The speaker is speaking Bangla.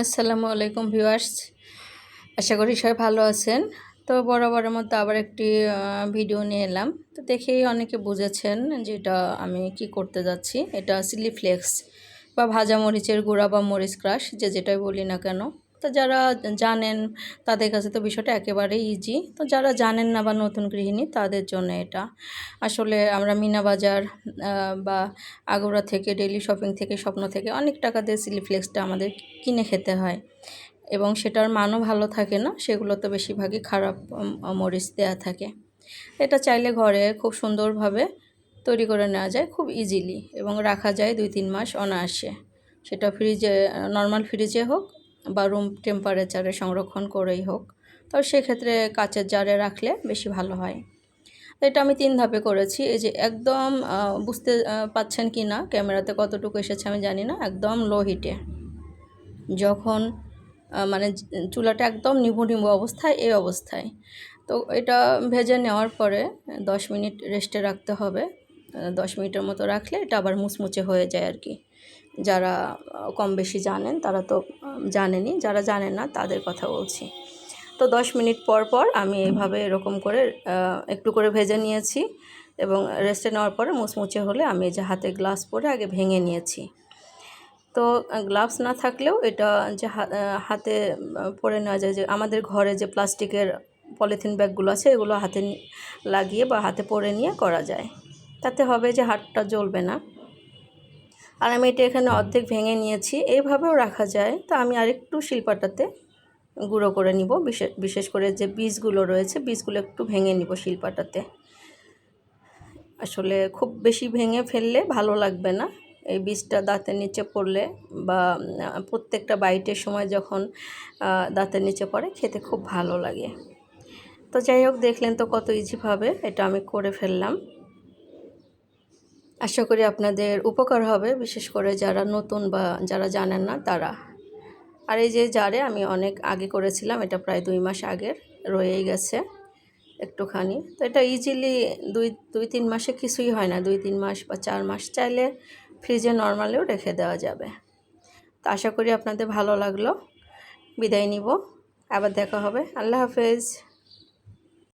আসসালামু আলাইকুম ভিউয়ার্স, আশা করি সবাই ভালো আছেন। তো বরাবরের মতো আবার একটি ভিডিও নিয়ে এলাম। তো দেখেই অনেকে বুঝেছেন যে এটা আমি কি করতে যাচ্ছি। এটা চিলি ফ্লেক্স বা ভাজা মরিচের গুঁড়া বা মরিচ ক্রাশ যেটাই বলি না কেন। তো যারা জানেন তাদের কাছে তো বিষয়টা একেবারেই ইজি। তো যারা জানেন না বা নতুন গৃহিণী তাদের জন্য এটা আসলে আমরা মিনা বাজার বা আগুরা থেকে ডেইলি শপিং থেকে স্বপ্ন থেকে অনেক টাকা দিয়ে চিলি ফ্লেক্সটা আমাদের কিনে খেতে হয় এবং সেটার মানও ভালো থাকে না। সেগুলো তো বেশিরভাগই খারাপ মরিচ দেওয়া থাকে। এটা চাইলে ঘরে খুব সুন্দরভাবে তৈরি করে নেওয়া যায় খুব ইজিলি এবং রাখা যায় 2-3 মাস অনায়াসে। সেটা ফ্রিজে নর্মাল ফ্রিজে হোক বা রুম টেম্পারেচারে সংরক্ষণ করেই হোক। তো সেক্ষেত্রে কাচের জারে রাখলে বেশি ভালো হয়। এটা আমি 3 ধাপে করেছি। এই যে একদম বুঝতে পাচ্ছেন কি না ক্যামেরাতে কতটুকু এসেছে আমি জানি না। একদম লো হিটে যখন মানে চুলাটা একদম নিভু নিভু অবস্থায়, এই অবস্থায় তো এটা ভেজে নেওয়ার পরে 10 মিনিট রেস্টে রাখতে হবে। 10 মিনিটের মতো রাখলে এটা আবার মুচমুচে হয়ে যায় আর কি। যারা কম বেশি জানেন তারা তো জানেনই, যারা জানেন না তাদের কথা বলছি। তো 10 মিনিট পর পর আমি এইভাবে এরকম করে একটু করে ভেজে নিয়েছি এবং রেস্টে নেওয়ার পরে মুচমুচে হলে আমি এই যে হাতে গ্লাভস পরে আগে ভেঙে নিয়েছি। তো গ্লাভস না থাকলেও এটা যে হাতে পরে নেওয়া যায়, যে আমাদের ঘরে যে প্লাস্টিকের পলিথিন ব্যাগগুলো আছে এগুলো হাতে লাগিয়ে বা হাতে পরে নিয়ে করা যায়। তাতে হবে যে হাতটা জ্বলবে না। আর আমি এটা এখানে অর্ধেক ভেঙে নিয়েছি, এইভাবেও রাখা যায়। তো আমি আরেকটু শিলপাটাতে গুঁড়ো করে নিব, বিশেষ করে যে বীজগুলো রয়েছে বীজগুলো একটু ভেঙে নিব শিলপাটাতে। আসলে খুব বেশি ভেঙে ফেললে ভালো লাগবে না। এই বীজটা দাঁতের নিচে পড়লে বা প্রত্যেকটা বাইটের সময় যখন দাঁতের নিচে পড়ে খেতে খুব ভালো লাগে। তো যাই হোক, দেখলেন তো কত ইজিভাবে এটা আমি করে ফেললাম। আশা করি আপনাদের উপকার হবে, বিশেষ করে যারা নতুন বা যারা জানেন না তারা। আর এই যে জারে আমি অনেক আগে করেছিলাম, এটা প্রায় 2 মাস আগের, রয়েই গেছে একটুখানি। তো এটা ইজিলি 2-3 মাসে কিছুই হয় না, 2-3 মাস বা 4 মাস চাইলে ফ্রিজে নর্মালেও রেখে দেওয়া যাবে। তো আশা করি আপনাদের ভালো লাগলো। বিদায় নিব, আবার দেখা হবে। আল্লাহ হাফেজ।